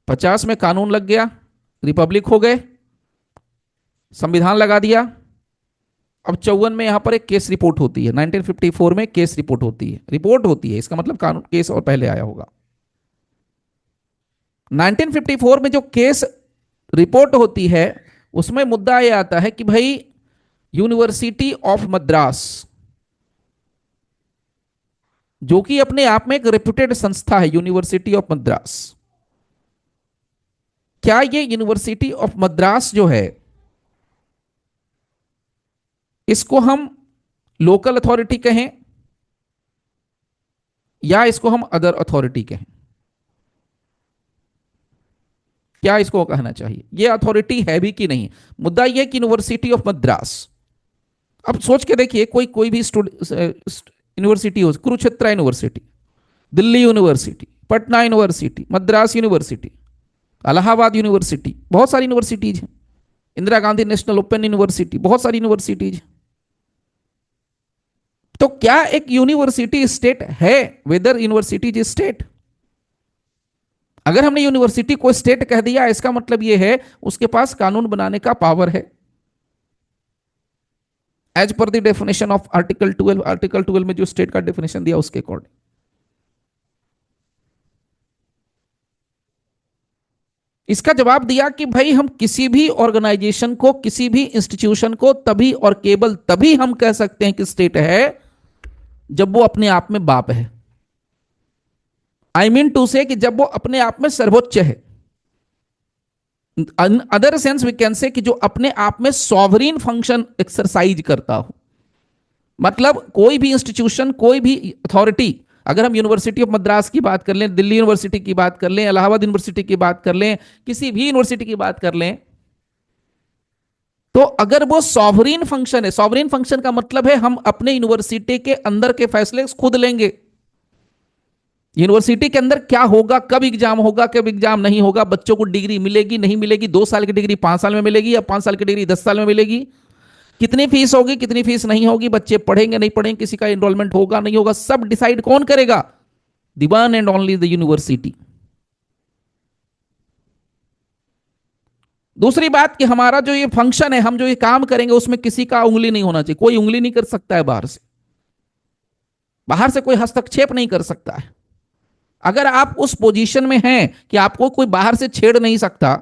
50 में कानून लग गया, रिपब्लिक हो गए, संविधान लगा दिया। अब 54 में यहां पर एक केस रिपोर्ट होती है, 1954 में केस रिपोर्ट होती है, रिपोर्ट होती है, इसका मतलब कानून केस और पहले आया होगा। 1954 में जो केस रिपोर्ट होती है उसमें मुद्दा यह आता है कि भाई यूनिवर्सिटी ऑफ मद्रास, जो कि अपने आप में एक रेप्यूटेड संस्था है, यूनिवर्सिटी ऑफ मद्रास, क्या ये यूनिवर्सिटी ऑफ मद्रास जो है इसको हम लोकल अथॉरिटी कहें या इसको हम अदर अथॉरिटी कहें? क्या इसको कहना चाहिए? ये अथॉरिटी है भी कि नहीं? मुद्दा यह कि यूनिवर्सिटी ऑफ मद्रास, अब सोच के देखिए, कोई भी यूनिवर्सिटी हो, Kurukshetra university, Delhi university, Patna university, Madras university, Allahabad university, बहुत सारी यूनिवर्सिटीज हैं, Indira Gandhi national open university, बहुत सारी यूनिवर्सिटीज हैं। तो क्या एक यूनिवर्सिटी स्टेट है? Whether university is state. अगर हमने यूनिवर्सिटी को स्टेट कह दिया, इसका मतलब यह है उसके पास कानून बनाने का पावर है, as per the definition of article 12। Article 12 में जो स्टेट का डेफिनेशन दिया उसके अकॉर्डिंग। इसका जवाब दिया कि भाई हम किसी भी ऑर्गेनाइजेशन को, किसी भी इंस्टीट्यूशन को तभी और केवल तभी हम कह सकते हैं कि स्टेट है जब वो अपने आप में बाप है। आई मीन टू से कि जब वो अपने आप में सर्वोच्च है। Other sense we can say कि जो अपने आप में सॉवरीन फंक्शन एक्सरसाइज करता हो। मतलब कोई भी इंस्टीट्यूशन, कोई भी अथॉरिटी, अगर हम यूनिवर्सिटी ऑफ मद्रास की बात कर लें, दिल्ली यूनिवर्सिटी की बात कर लें, इलाहाबाद यूनिवर्सिटी की बात कर लें, किसी भी यूनिवर्सिटी की बात कर लें, तो अगर वो सॉवरीन फंक्शन है, सॉवरीन फंक्शन का मतलब है हम अपने यूनिवर्सिटी के अंदर के फैसले खुद लेंगे। यूनिवर्सिटी के अंदर क्या होगा, कब एग्जाम होगा, कब एग्जाम नहीं होगा, बच्चों को डिग्री मिलेगी नहीं मिलेगी, 2 साल की डिग्री 5 साल में मिलेगी या 5 साल की डिग्री 10 साल में मिलेगी, कितनी फीस होगी, कितनी फीस नहीं होगी, बच्चे पढ़ेंगे नहीं पढ़ेंगे, किसी का एनरोलमेंट होगा नहीं होगा, सब डिसाइड कौन करेगा? The one and only the university. दूसरी बात कि हमारा जो ये फंक्शन है, हम जो ये काम करेंगे उसमें किसी का उंगली नहीं होना चाहिए, कोई उंगली नहीं कर सकता है बाहर से, बाहर से कोई हस्तक्षेप नहीं कर सकता है। अगर आप उस पोजीशन में हैं कि आपको कोई बाहर से छेड़ नहीं सकता,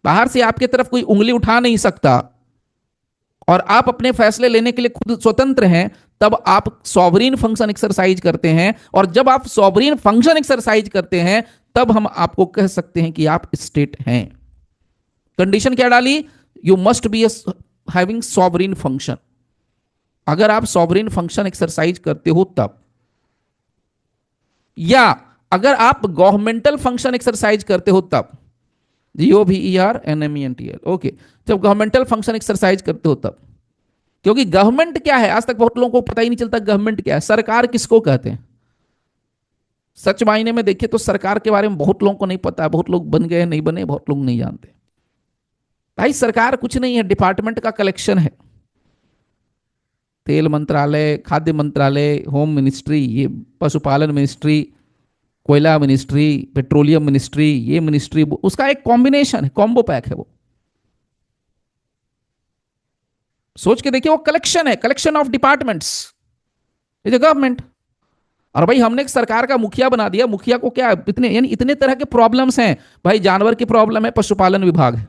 बाहर से आपकी तरफ कोई उंगली उठा नहीं सकता और आप अपने फैसले लेने के लिए खुद स्वतंत्र हैं, तब आप सॉवरीन फंक्शन एक्सरसाइज करते हैं। और जब आप सॉवरीन फंक्शन एक्सरसाइज करते हैं तब हम आपको कह सकते हैं कि आप स्टेट हैं। कंडीशन क्या डाली? You must be having sovereign function. अगर आप सॉवरीन फंक्शन एक्सरसाइज करते हो तब, या अगर आप गवर्नमेंटल फंक्शन एक्सरसाइज करते हो तब, GOVERNMENTL, ओके, जब गवर्नमेंटल फंक्शन एक्सरसाइज करते हो तब। क्योंकि गवर्नमेंट क्या है, आज तक बहुत लोगों को पता ही नहीं चलता गवर्नमेंट क्या है, सरकार किसको कहते हैं। सच मायने में देखिए तो सरकार के बारे में बहुत लोगों को नहीं पता, बहुत लोग बन गए नहीं बने, बहुत लोग नहीं जानते। भाई सरकार कुछ नहीं है, डिपार्टमेंट का कलेक्शन है। तेल मंत्रालय, खाद्य मंत्रालय, होम मिनिस्ट्री, ये पशुपालन मिनिस्ट्री, कोयला मिनिस्ट्री, पेट्रोलियम मिनिस्ट्री, ये मिनिस्ट्री, उसका एक कॉम्बिनेशन है, कॉम्बो पैक है वो। सोच के देखिए, वो कलेक्शन है, collection of departments is a government. और भाई हमने एक सरकार का मुखिया बना दिया। मुखिया को क्या, इतने यानी इतने तरह के प्रॉब्लम्स हैं भाई। जानवर की प्रॉब्लम है, पशुपालन विभाग है,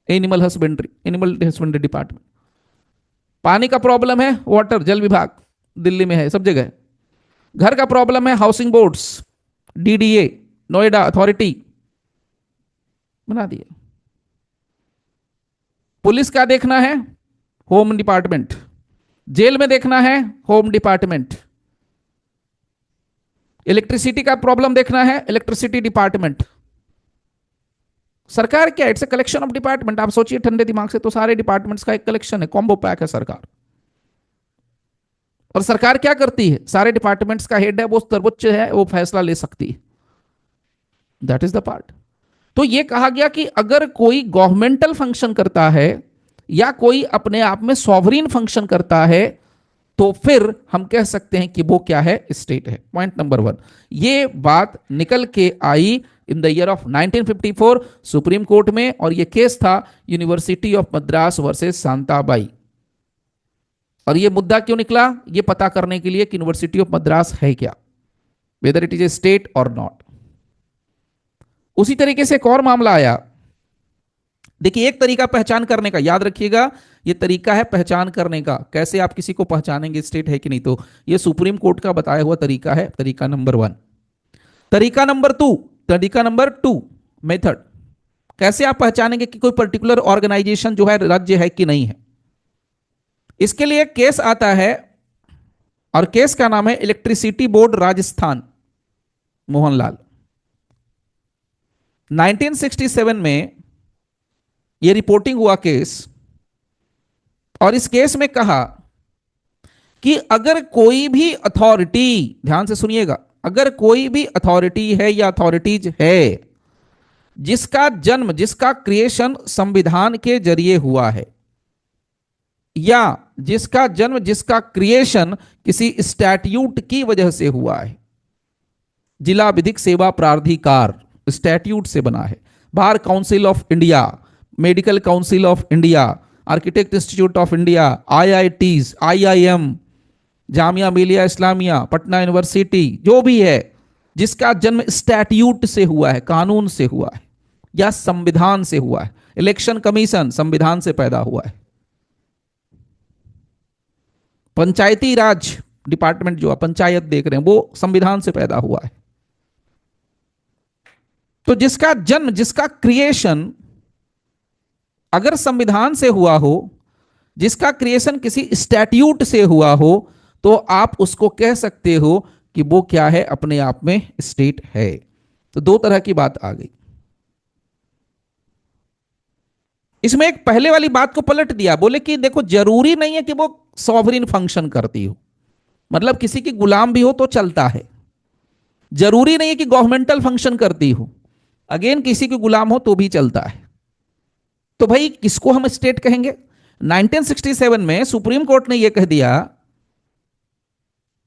एनिमल हस्बेंड्री डिपार्टमेंट। पानी का प्रॉब्लम है, वाटर जल विभाग, दिल्ली में है, सब जगह है। घर का प्रॉब्लम है, housing boards, DDA, Noida authority बना दिया। पुलिस का देखना है, होम डिपार्टमेंट। जेल में देखना है, होम डिपार्टमेंट। इलेक्ट्रिसिटी का प्रॉब्लम देखना है, इलेक्ट्रिसिटी डिपार्टमेंट। सरकार क्या, it's a collection of department. आप सोचिए ठंडे दिमाग से, तो सारे डिपार्टमेंट्स का एक कलेक्शन है, कॉम्बो पैक है सरकार। और सरकार क्या करती है, सारे डिपार्टमेंट्स का हेड है, वो सर्वोच्च है, वो फैसला ले सकती है। That is the part. तो ये कहा गया कि अगर कोई गवर्नमेंटल फंक्शन करता है या कोई अपने आप में सॉवरीन फंक्शन करता है तो फिर हम कह सकते हैं कि वो क्या है, स्टेट है। पॉइंट नंबर 1, ये बात निकल के आई in the year of 1954 supreme court में, और ये केस था university of Madras versus Shantabai. और ये मुद्दा क्यों निकला, ये पता करने के लिए कि यूनिवर्सिटी ऑफ मद्रास है क्या, whether it is a state और नॉट। उसी तरीके से एक और मामला आया। देखिए, एक तरीका पहचान करने का, याद रखिएगा, ये तरीका है पहचान करने का, कैसे आप किसी को पहचानेंगे स्टेट है कि नहीं। तो ये सुप्रीम कोर्ट का बताया हुआ तरीका है, तरीका नंबर 1। तरीका नंबर टू मेथड, कैसे आप पहचानेंगे कि कोई पर्टिकुलर ऑर्गेनाइजेशन जो है राज्य है कि नहीं है। इसके लिए केस आता है, और केस का नाम है इलेक्ट्रिसिटी बोर्ड राजस्थान, मोहनलाल। 1967 में यह रिपोर्टिंग हुआ केस, और इस केस में कहा कि अगर कोई भी अथॉरिटी, ध्यान से सुनिएगा, अगर कोई भी अथॉरिटी है या अथॉरिटीज है जिसका जन्म, जिसका क्रिएशन संविधान के जरिए हुआ है, या जिसका जन्म, जिसका क्रिएशन किसी स्टैट्यूट की वजह से हुआ है, जिला विधिक सेवा प्राधिकार स्टैट्यूट से बना है, bar council of India, medical council of India, architect institute of India, IITs, IIM, Jamia Millia Islamia, Patna university, जो भी है जिसका जन्म स्टैट्यूट से हुआ है, कानून से हुआ है या संविधान से हुआ है। इलेक्शन कमीशन संविधान से पैदा हुआ है। पंचायती राज डिपार्टमेंट जो है, पंचायत देख रहे हैं, वो संविधान से पैदा हुआ है। तो जिसका जन्म, जिसका क्रिएशन अगर संविधान से हुआ हो, जिसका क्रिएशन किसी स्टैट्यूट से हुआ हो, तो आप उसको कह सकते हो कि वो क्या है, अपने आप में स्टेट है। तो दो तरह की बात आ गई। इसमें एक पहले वाली बात को पलट दिया, बोले कि देखो जरूरी नहीं है कि वो सॉवरिन फंक्शन करती हो, मतलब किसी की गुलाम भी हो तो चलता है। जरूरी नहीं है कि गवर्नमेंटल फंक्शन करती हो, अगेन किसी की गुलाम हो तो भी चलता है। तो भाई किसको हम स्टेट कहेंगे? 1967 में सुप्रीम कोर्ट ने यह कह दिया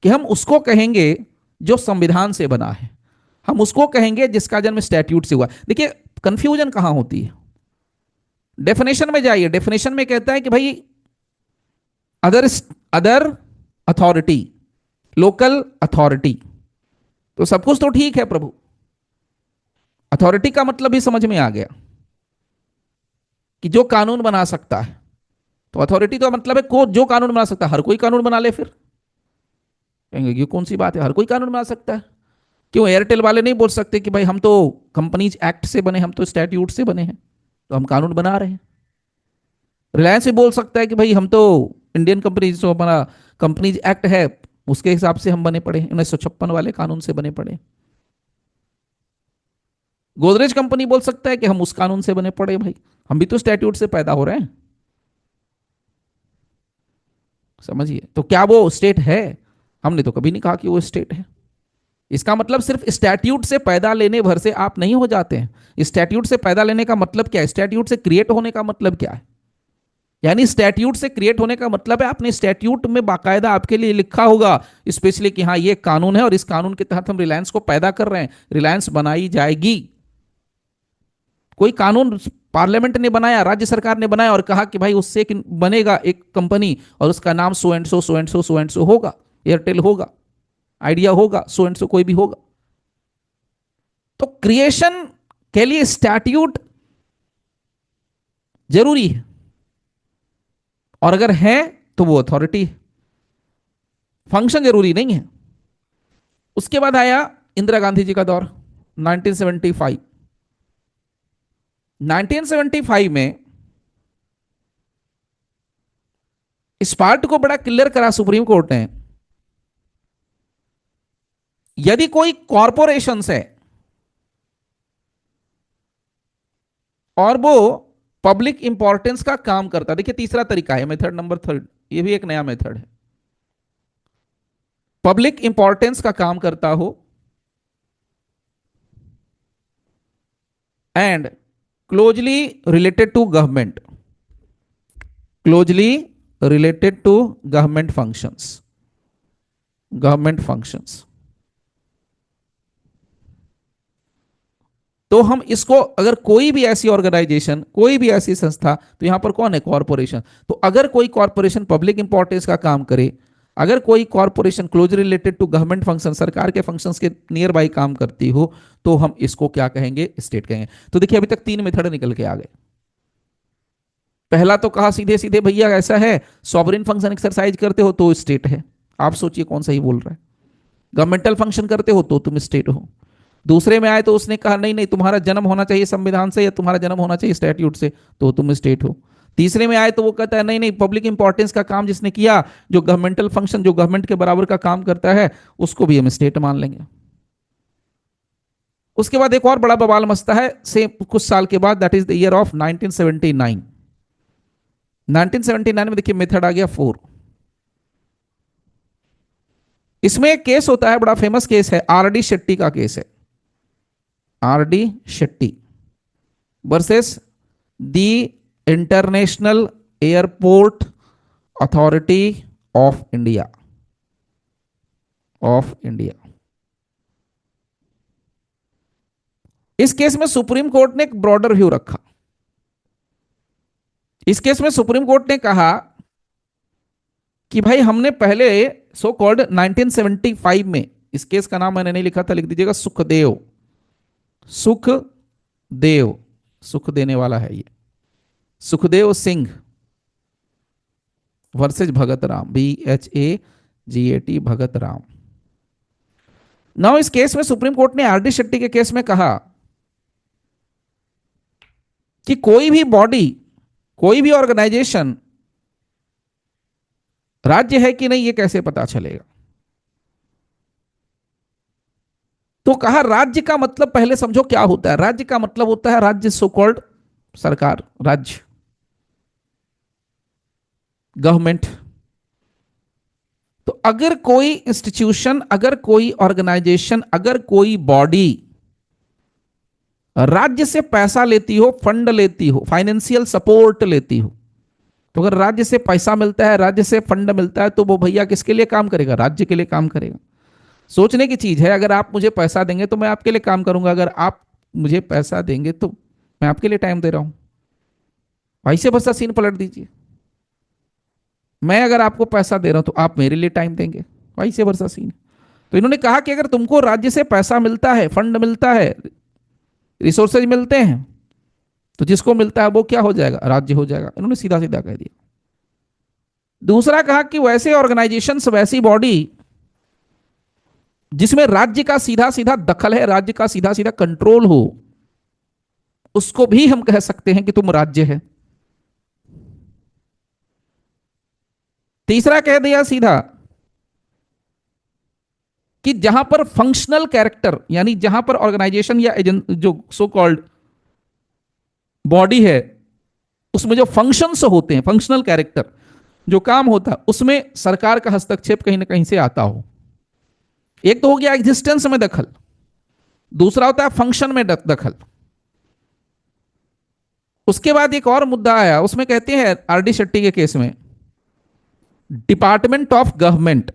कि हम उसको कहेंगे जो संविधान से बना है, हम उसको कहेंगे जिसका जन्म स्टैट्यूट से हुआ। देखिए कंफ्यूजन कहां होती है, डेफिनेशन में जाइए। डेफिनेशन में कहता है कि भाई अदर अथॉरिटी, लोकल अथॉरिटी, तो सब कुछ तो ठीक है प्रभु, अथॉरिटी का मतलब भी समझ में आ गया कि जो कानून बना सकता है। तो अथॉरिटी तो मतलब है जो कानून बना सकता है, हर कोई कानून बना ले। फिर कहेंगे ये कौन सी बात है, हर कोई कानून बना सकता है। क्यों एयरटेल वाले नहीं बोल सकते कि भाई हम तो कंपनीज एक्ट से बने, हम तो स्टैट्यूट से बने हैं, तो हम कानून बना रहे हैं। रिलायंस भी बोल सकता है कि भाई हम तो इंडियन कंपनी, जो हमारा कंपनीज एक्ट है उसके हिसाब से हम बने पड़े, 1956 वाले कानून से बने पड़े। गोदरेज कंपनी बोल सकता है कि हम उस कानून से बने पड़े, भाई हम भी तो स्टैट्यूट से पैदा हो रहे हैं। समझिए, तो क्या वो स्टेट है? हमने तो कभी नहीं कहा कि वो स्टेट है। इसका मतलब सिर्फ स्टैट्यूट से पैदा लेने भर से आप नहीं हो जाते हैं। स्टैट्यूट से पैदा लेने का मतलब क्या है? स्टैट्यूट से क्रिएट होने का मतलब क्या है? यानी स्टैट्यूट से क्रिएट होने का मतलब है आपने स्टैट्यूट में बाकायदा आपके लिए लिखा होगा स्पेशली कि हाँ ये कानून है और इस कानून के तहत हम रिलायंस को पैदा कर रहे हैं, रिलायंस बनाई जाएगी। कोई कानून पार्लियामेंट ने बनाया, राज्य सरकार ने बनाया और कहा कि भाई उससे बनेगा एक कंपनी और उसका नाम so and so, so and so, so and so होगा, एयरटेल होगा, आइडिया होगा, सो एंड सो कोई भी होगा। तो क्रिएशन के लिए स्टैट्यूट जरूरी है, और अगर है तो वो अथॉरिटी है, फंक्शन जरूरी नहीं है। उसके बाद आया इंदिरा गांधी जी का दौर, 1975। 1975 में इस पार्ट को बड़ा क्लियर करा सुप्रीम कोर्ट ने। यदि कोई कॉरपोरेशन है और वो पब्लिक इंपॉर्टेंस का काम करता, देखिए तीसरा तरीका है, मेथड नंबर 3, ये भी एक नया मेथड है। पब्लिक इंपॉर्टेंस का काम करता हो and closely related to government, closely related to government functions, government functions. तो हम इसको, अगर कोई भी ऐसी ऑर्गेनाइजेशन, कोई भी ऐसी संस्था, तो यहां पर कौन है? कॉरपोरेशन। तो अगर कोई कॉरपोरेशन पब्लिक इंपॉर्टेंस का काम करे, अगर कोई corporation close related to government function, सरकार के फंक्शंस के नियर बाई काम करती हो, तो हम इसको क्या कहेंगे? स्टेट कहेंगे। तो देखिए अभी तक 3 मेथड निकल के आ गए। पहला तो कहा सीधे सीधे भैया ऐसा है, सॉवरेन फंक्शन एक्सरसाइज करते हो तो स्टेट है। आप सोचिए कौन सही बोल रहा है। गवर्नमेंटल फंक्शन करते हो तो तुम स्टेट हो। दूसरे में आए तो उसने कहा नहीं नहीं, तुम्हारा जन्म होना चाहिए संविधान से, या तुम्हारा जन्म होना चाहिए स्टैट्यूट से, तो तुम स्टेट हो। तीसरे में आए तो वो कहता है नहीं नहीं, पब्लिक इंपॉर्टेंस का काम जिसने किया, जो गवर्नमेंटल फंक्शन, जो गवर्नमेंट के बराबर का काम करता है, उसको भी हम स्टेट मान लेंगे। उसके बाद एक और बड़ा बवाल मचता है से कुछ साल के बाद, that is the year of 1979। 1979 में देखिए मेथड आ गया 4। इसमें एक केस होता है, बड़ा फेमस केस है, आरडी शेट्टी का केस है। RD Shetty versus the international airport authority of India. Of India. इस केस में सुप्रीम कोर्ट ने एक ब्रॉडर व्यू रखा। इस केस में सुप्रीम कोर्ट ने कहा कि भाई हमने पहले सो कॉल्ड 1975 में, इस केस का नाम मैंने नहीं लिखा था, लिख दीजिएगा सुखदेव। सुखदेव, सुख देने वाला है ये, Sukhdev Singh versus Bhagat Ram, BHAGAT, Bhagat Ram. Now इस केस में सुप्रीम कोर्ट ने आरडी शेट्टी के केस में कहा कि कोई भी बॉडी, कोई भी ऑर्गेनाइजेशन राज्य है कि नहीं ये कैसे पता चलेगा? तो कहा राज्य का मतलब पहले समझो क्या होता है। राज्य का मतलब होता है राज्य, सो कॉल्ड सरकार, राज्य, गवर्नमेंट। तो अगर कोई इंस्टीट्यूशन, अगर कोई ऑर्गेनाइजेशन, अगर कोई बॉडी राज्य से पैसा लेती हो, फंड लेती हो, फाइनेंशियल सपोर्ट लेती हो, तो अगर राज्य से पैसा मिलता है, राज्य से फंड मिलता है, तो वो भैया किसके लिए काम करेगा? राज्य के लिए काम करेगा। सोचने की चीज है, अगर आप मुझे पैसा देंगे तो मैं आपके लिए काम करूंगा, अगर आप मुझे पैसा देंगे तो मैं आपके लिए टाइम दे रहा हूं। वैसे बस सीन पलट दीजिए, मैं अगर आपको पैसा दे रहा हूं तो आप मेरे लिए टाइम देंगे, वैसे वर्षा सीन। तो इन्होंने कहा कि अगर तुमको राज्य से पैसा मिलता है, फंड मिलता है, रिसोर्सेज मिलते हैं, तो जिसको मिलता है वो क्या हो जाएगा? राज्य हो जाएगा। इन्होंने सीधा सीधा कह दिया। दूसरा कहा कि वैसे ऑर्गेनाइजेशंस, वैसी बॉडी जिसमें राज्य का सीधा सीधा दखल है, राज्य का सीधा सीधा कंट्रोल हो, उसको भी हम कह सकते हैं कि तुम राज्य है। तीसरा कह दिया सीधा कि जहां पर फंक्शनल कैरेक्टर, यानी जहां पर ऑर्गेनाइजेशन या जो सो कॉल्ड बॉडी है, उसमें जो फंक्शंस होते हैं, फंक्शनल कैरेक्टर, जो काम होता है, उसमें सरकार का हस्तक्षेप कहीं ना कहीं से आता हो। एक तो हो गया एग्जिस्टेंस में दखल, दूसरा होता है फंक्शन में दखल। उसके बाद एक और मुद्दा आया, उसमें कहते हैं आरडी शेट्टी के केस में डिपार्टमेंट ऑफ गवर्नमेंट।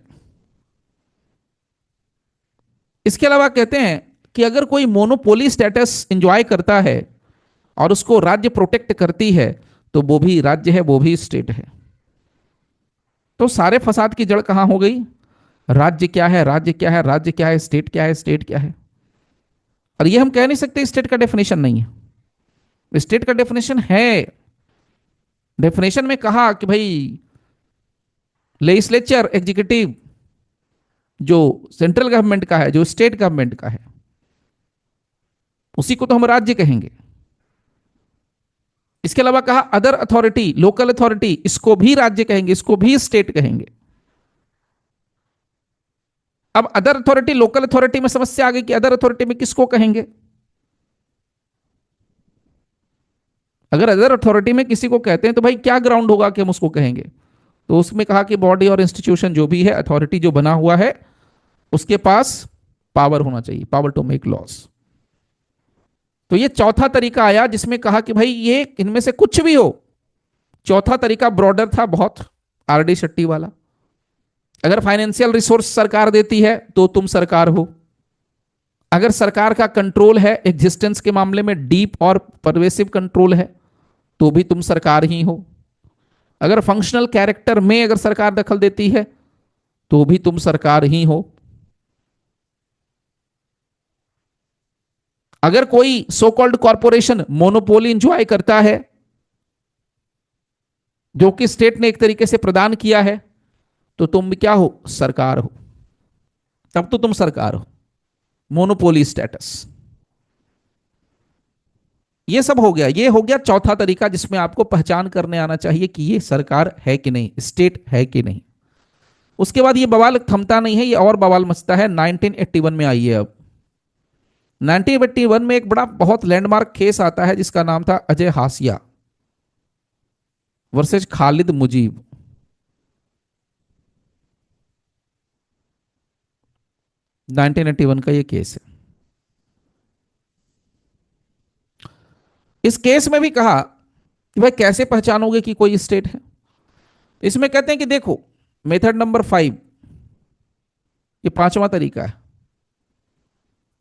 इसके अलावा कहते हैं कि अगर कोई मोनोपोली स्टेटस एंजॉय करता है और उसको राज्य प्रोटेक्ट करती है, तो वो भी राज्य है, वो भी स्टेट है। तो सारे फसाद की जड़ कहां हो गई? राज्य क्या है, राज्य क्या है, राज्य क्या है, स्टेट क्या है, स्टेट क्या है। और ये हम कह नहीं सकते स्टेट का डेफिनेशन नहीं है। स्टेट का डेफिनेशन है। डेफिनेशन में कहा कि भाई लेजिस्लेचर, एग्जीक्यूटिव, जो सेंट्रल गवर्नमेंट का है, जो स्टेट गवर्नमेंट का है, उसी को तो हम राज्य कहेंगे। इसके अलावा कहा अदर अथॉरिटी, लोकल अथॉरिटी, इसको भी राज्य कहेंगे, इसको भी स्टेट कहेंगे। अब अदर अथॉरिटी, लोकल अथॉरिटी में समस्या आ गई कि अदर अथॉरिटी में किसको कहेंगे? अगर अदर अथॉरिटी में किसी को कहते हैं तो भाई क्या ग्राउंड होगा कि हम उसको कहेंगे? तो उसमें कहा कि बॉडी और इंस्टीट्यूशन जो भी है, अथॉरिटी जो बना हुआ है, उसके पास पावर होना चाहिए, पावर टू मेक लॉस। तो ये चौथा तरीका आया जिसमें कहा कि भाई ये इनमें से कुछ भी हो। चौथा तरीका ब्रॉडर था बहुत, आरडी शेट्टी वाला। अगर फाइनेंशियल रिसोर्स सरकार देती है तो तुम सरकार हो, अगर सरकार का कंट्रोल है एग्जिस्टेंस के मामले में, डीप और परवेसिव कंट्रोल है, तो भी तुम सरकार ही हो। अगर फंक्शनल कैरेक्टर में अगर सरकार दखल देती है तो भी तुम सरकार ही हो। अगर कोई so called corporation monopoly enjoy करता है जो कि स्टेट ने एक तरीके से प्रदान किया है, तो तुम क्या हो? सरकार हो। तब तो तुम सरकार हो। Monopoly status. ये सब हो गया। ये हो गया चौथा तरीका जिसमें आपको पहचान करने आना चाहिए कि ये सरकार है कि नहीं, स्टेट है कि नहीं। उसके बाद ये बवाल थमता नहीं है, ये और बवाल मचता है। 1981 में आइए अब। 1981 में एक बड़ा बहुत लैंडमार्क केस आता है जिसका नाम था अजय हासिया वर्सेज खालिद मुजीब। 1981 का ये केस है। इस केस में भी कहा कि भाई कैसे पहचानोगे कि कोई स्टेट है। इसमें कहते हैं कि देखो, मेथड नंबर 5, ये पांचवा तरीका है।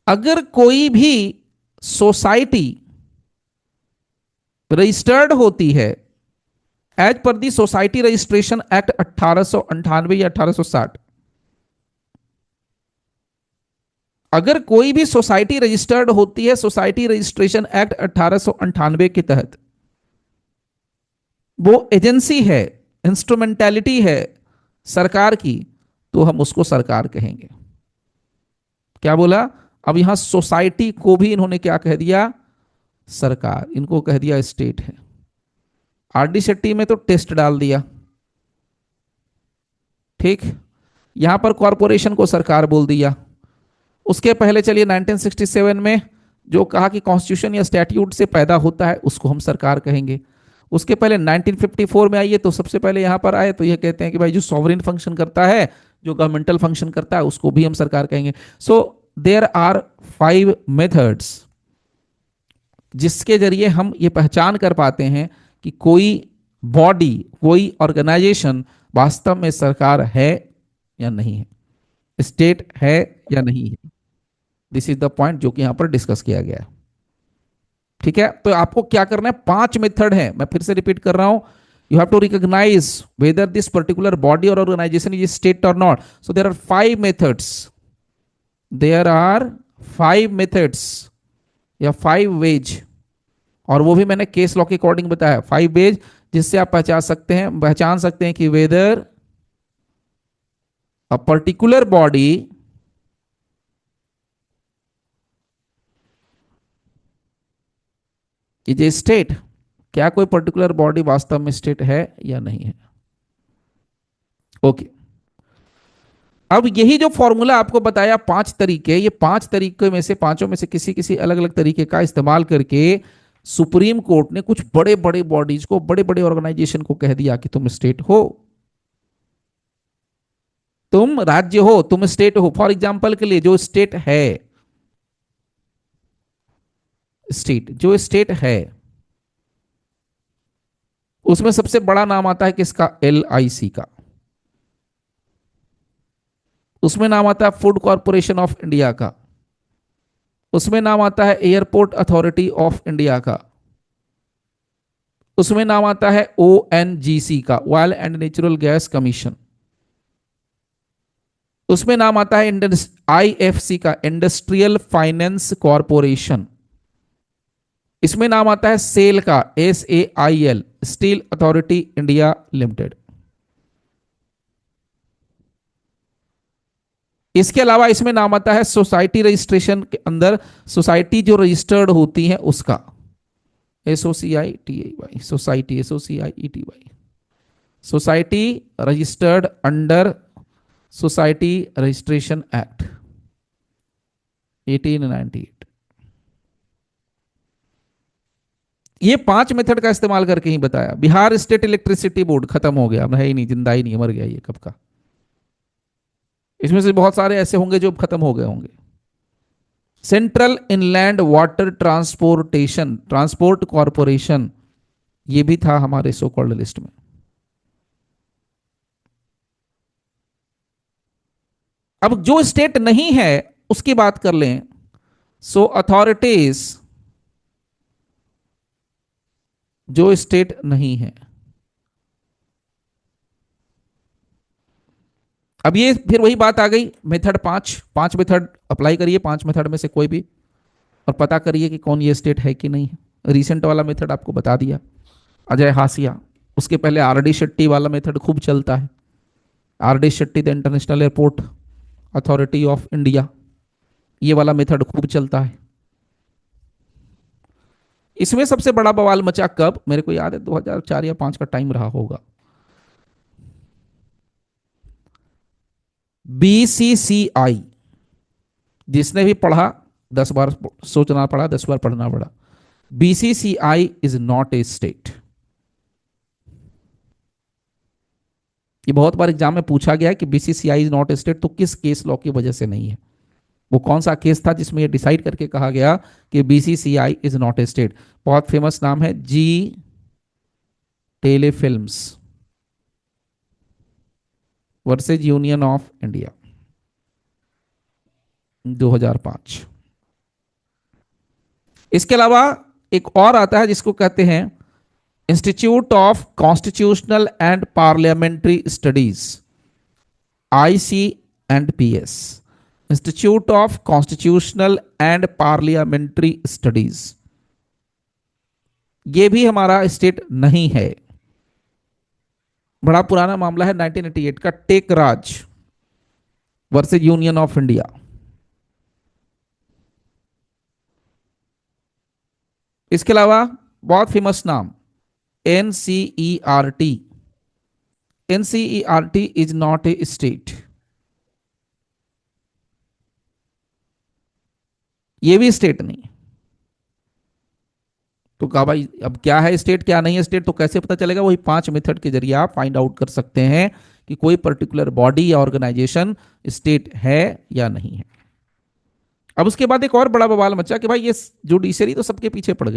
अगर कोई भी सोसाइटी रजिस्टर्ड होती है एज पर दी सोसाइटी रजिस्ट्रेशन एक्ट 1898 या 1860, अगर कोई भी सोसाइटी रजिस्टर्ड होती है सोसाइटी रजिस्ट्रेशन एक्ट 1898 के तहत, वो एजेंसी है, इंस्ट्रूमेंटैलिटी है सरकार की, तो हम उसको सरकार कहेंगे। क्या बोला? अब यहां सोसाइटी को भी इन्होंने क्या कह दिया? सरकार। इनको कह दिया स्टेट है। आरडी शेट्टी में तो टेस्ट डाल दिया, ठीक। यहां पर कॉरपोरेशन को सरकार बोल दिया। उसके पहले चलिए 1967 में जो कहा कि कॉन्स्टिट्यूशन या स्टैट्यूट से पैदा होता है उसको हम सरकार कहेंगे। उसके पहले 1954 में आइए तो सबसे पहले यहां पर आए तो ये कहते हैं कि भाई जो सॉवरेन फंक्शन करता है, जो गवर्नमेंटल फंक्शन करता है, उसको भी हम सरकार कहेंगे। सो देयर आर 5 मेथड्स जिसके जरिए हम ये पहचान कर पाते हैं कि कोई बॉडी, कोई ऑर्गेनाइजेशन वास्तव में सरकार है या नहीं है, स्टेट है या नहीं है। दिस इज द पॉइंट जो कि यहां पर डिस्कस किया गया है। ठीक है, तो आपको क्या करना है? 5 मेथड है, मैं फिर से रिपीट कर रहा हूं। You have to recognize whether this particular body or organization is state or not. So there are 5 methods. There are 5 methods या 5 ways, और वो भी मैंने केस लॉ के अकॉर्डिंग बताया। 5 ways जिससे आप पहचान सकते हैं कि whether a particular body is a state, क्या कोई पर्टिकुलर बॉडी वास्तव में स्टेट है या नहीं है। ओके, अब यही जो फॉर्मूला आपको बताया 5 तरीके, ये 5 तरीके में से, पांचों में से किसी किसी अलग अलग तरीके का इस्तेमाल करके सुप्रीम कोर्ट ने कुछ बड़े बड़े बॉडीज को, बड़े बड़े ऑर्गेनाइजेशन को कह दिया कि तुम स्टेट हो, तुम राज्य हो, तुम स्टेट हो। फॉर एग्जाम्पल के लिए जो स्टेट है, जो स्टेट है उसमें सबसे बड़ा नाम आता है किसका? LIC का। उसमें नाम आता है फूड कॉरपोरेशन ऑफ इंडिया का। उसमें नाम आता है एयरपोर्ट अथॉरिटी ऑफ इंडिया का। उसमें नाम आता है ONGC का, oil and natural gas commission. उसमें नाम आता है IFC का, इंडस्ट्रियल फाइनेंस कॉरपोरेशन। इसमें नाम आता है सेल का, SAIL, steel authority India limited. इसके अलावा इसमें नाम आता है सोसाइटी रजिस्ट्रेशन के अंदर, सोसाइटी जो रजिस्टर्ड होती है उसका, SOCITY, society, SOCIETY, society registered under society registration act 1898। ये 5 मेथड का इस्तेमाल करके ही बताया। बिहार स्टेट इलेक्ट्रिसिटी बोर्ड खत्म हो गया, है ही नहीं, जिंदा ही नहीं, मर गया ये कब का। इसमें से बहुत सारे ऐसे होंगे जो खत्म हो गए होंगे। Central inland water transport corporation, ये भी था हमारे सो कॉल्ड लिस्ट में। अब जो स्टेट नहीं है उसकी बात कर लें सो अथॉरिटीज जो स्टेट नहीं है। अब ये फिर वही बात आ गई, मेथड पांच पांच मेथड अप्लाई करिए, पांच मेथड में से कोई भी, और पता करिए कि कौन ये स्टेट है कि नहीं है। रिसेंट वाला मेथड आपको बता दिया, अजय हासिया। उसके पहले आर डी शेट्टी वाला मेथड खूब चलता है, R D Shetty the international airport authority of India, ये वाला मेथड खूब चलता है। इसमें सबसे बड़ा बवाल मचा कब, मेरे को याद है 2004 या 5 का टाइम रहा होगा। बीसीसीआई, जिसने भी पढ़ा 10 बार सोचना पड़ा, 10 बार पढ़ना पड़ा। BCCI is not a state. ये बहुत बार एग्जाम में पूछा गया है कि BCCI is not a state, तो किस केस लॉ की वजह से नहीं है? वो कौन सा केस था जिसमें ये डिसाइड करके कहा गया कि BCCI is not a state? बहुत फेमस नाम है, Zee telefilms versus union of India, 2005। इसके अलावा एक और आता है जिसको कहते हैं institute of constitutional and parliamentary studies, IC and PS, institute of constitutional and parliamentary studies. ये भी हमारा स्टेट नहीं है। बड़ा पुराना मामला है 1988 का, Tek Raj versus union of India. इसके अलावा बहुत फेमस नाम NCERT. NCERT is not a state, ये भी स्टेट नहीं। तो कहा भाई अब क्या है स्टेट क्या नहीं है स्टेट, तो कैसे पता चलेगा? वही 5 मेथड के जरिए आप फाइंड आउट कर सकते हैं कि कोई पर्टिकुलर बॉडी या ऑर्गेनाइजेशन स्टेट है या नहीं है। अब उसके बाद एक और बड़ा बवाल मचा कि भाई ये जुडिशरी तो सबके पीछे पड़ गई।